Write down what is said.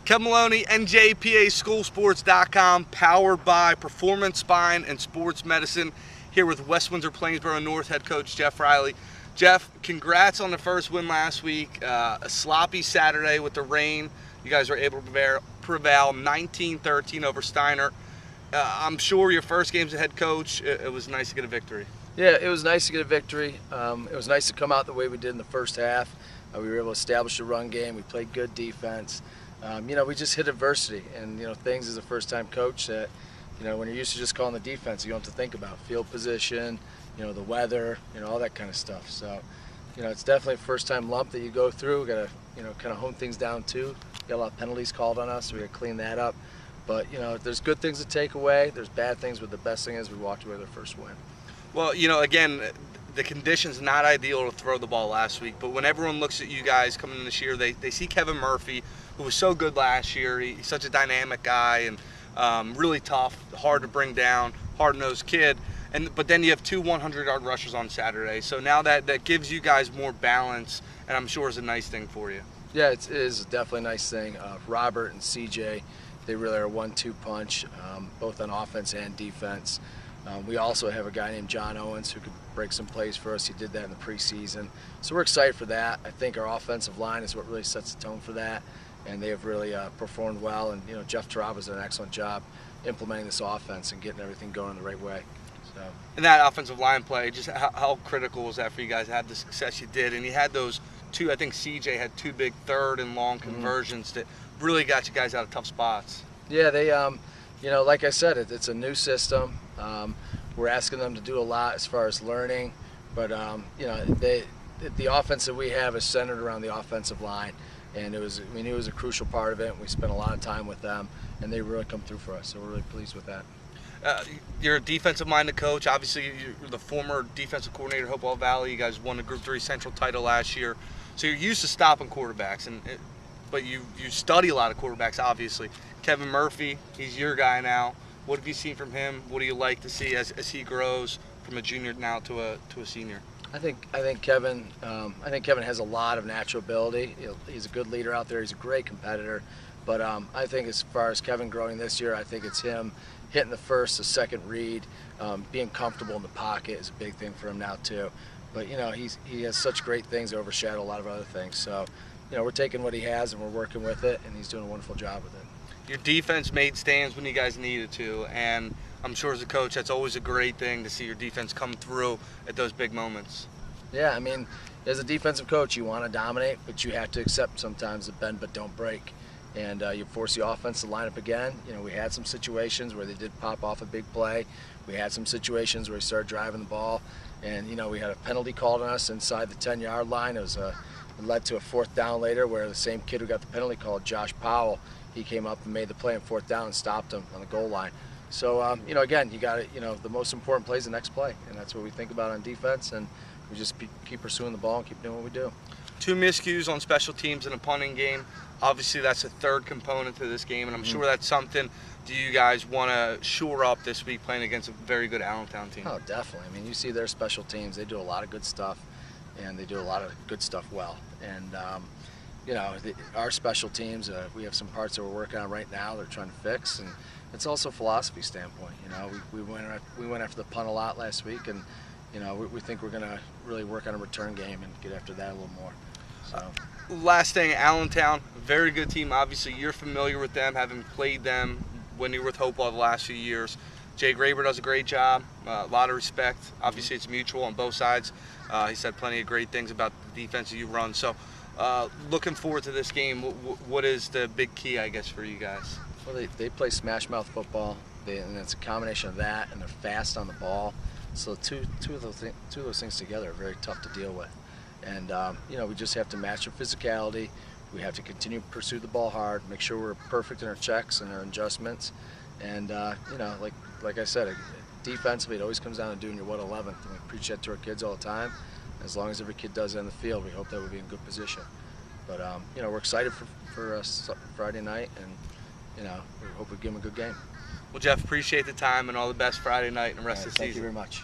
Kevin Maloney, NJPASchoolsports.com, powered by Performance Spine and Sports Medicine, here with West Windsor Plainsboro North head coach Jeff Riley. Jeff, congrats on the first win last week. A sloppy Saturday with the rain. You guys were able to prevail 19-13 over Steiner. I'm sure your first game as a head coach, it was nice to get a victory. Yeah, it was nice to get a victory. It was nice to come out the way we did in the first half. We were able to establish a run game. We played good defense. We just hit adversity, and things as a first-time coach that when you're used to just calling the defense, you don't have to think about field position, the weather, all that kind of stuff. So, it's definitely a first-time lump that you go through. We got to kind of hone things down too. Got a lot of penalties called on us, so we got to clean that up. But there's good things to take away. There's bad things, but the best thing is we walked away with our first win. Well, again, the conditions not ideal to throw the ball last week, but when everyone looks at you guys coming in this year, they see Kevin Murphy, who was so good last year. He's such a dynamic guy and really tough, hard to bring down, hard-nosed kid. But then you have two 100-yard rushers on Saturday, so now that gives you guys more balance, and I'm sure is a nice thing for you. Yeah, it is definitely a nice thing. Robert and CJ, they really are a 1-2 punch, both on offense and defense. We also have a guy named John Owens who could break some plays for us. He did that in the preseason. So we're excited for that. I think our offensive line is what really sets the tone for that, and they have really performed well. And Jeff Taraba's done an excellent job implementing this offense and getting everything going the right way. So. And that offensive line play, just how critical was that for you guys to have the success you did? And you had those two, I think CJ had two big third and long conversions that really got you guys out of tough spots. Yeah, they like I said, it's a new system. We're asking them to do a lot as far as learning, but the offense that we have is centered around the offensive line, and it was a crucial part of it. We spent a lot of time with them, and they really come through for us. So we're really pleased with that. You're a defensive-minded coach. Obviously, you're the former defensive coordinator at Hopewell Valley. You guys won the Group 3 Central title last year, so you're used to stopping quarterbacks, but you study a lot of quarterbacks, obviously. Kevin Murphy, he's your guy now. What have you seen from him? What do you like to see as he grows from a junior now to a senior? I think Kevin has a lot of natural ability. He's a good leader out there. He's a great competitor. But I think as far as Kevin growing this year, I think it's him hitting the first, the second read, being comfortable in the pocket is a big thing for him now too. But he has such great things that overshadow a lot of other things. So we're taking what he has and we're working with it, and he's doing a wonderful job with it. Your defense made stands when you guys needed to, and I'm sure as a coach that's always a great thing to see your defense come through at those big moments. Yeah, as a defensive coach, you want to dominate, but you have to accept sometimes the bend but don't break. And you force the offense to line up again. We had some situations where they did pop off a big play. We had some situations where we started driving the ball, and we had a penalty called on us inside the 10-yard line. It led to a fourth down later where the same kid who got the penalty called, Josh Powell, he came up and made the play on fourth down and stopped him on the goal line. So, again, you got the most important play is the next play, and that's what we think about on defense, and we just keep pursuing the ball and keep doing what we do. 2 miscues on special teams in a punting game. Obviously, that's a third component to this game, and I'm sure that's something do you guys want to shore up this week playing against a very good Allentown team? Oh, definitely. You see their special teams. They do a lot of good stuff, and they do a lot of good stuff well. And, our special teams, we have some parts that we're working on right now that we're trying to fix, and it's also a philosophy standpoint. We went after the punt a lot last week, and we think we're going to really work on a return game and get after that a little more. So. Last thing, Allentown, very good team. Obviously, you're familiar with them, having played them when you were with Hopewell the last few years. Jay Graber does a great job, a lot of respect. Obviously, it's mutual on both sides. He said plenty of great things about the defense that you run. So, looking forward to this game. What is the big key, I guess, for you guys? Well, they play smash mouth football, and it's a combination of that, and they're fast on the ball. So two of those things together are very tough to deal with. And, we just have to match their physicality. We have to continue to pursue the ball hard, make sure we're perfect in our checks and our adjustments. And, like I said, defensively, it always comes down to doing your 111th. And we preach that to our kids all the time. As long as every kid does it on the field, we hope that we'll be in good position. But, we're excited for Friday night, and, we hope we give them a good game. Well, Jeff, appreciate the time and all the best Friday night and the rest of the season. Thank you very much.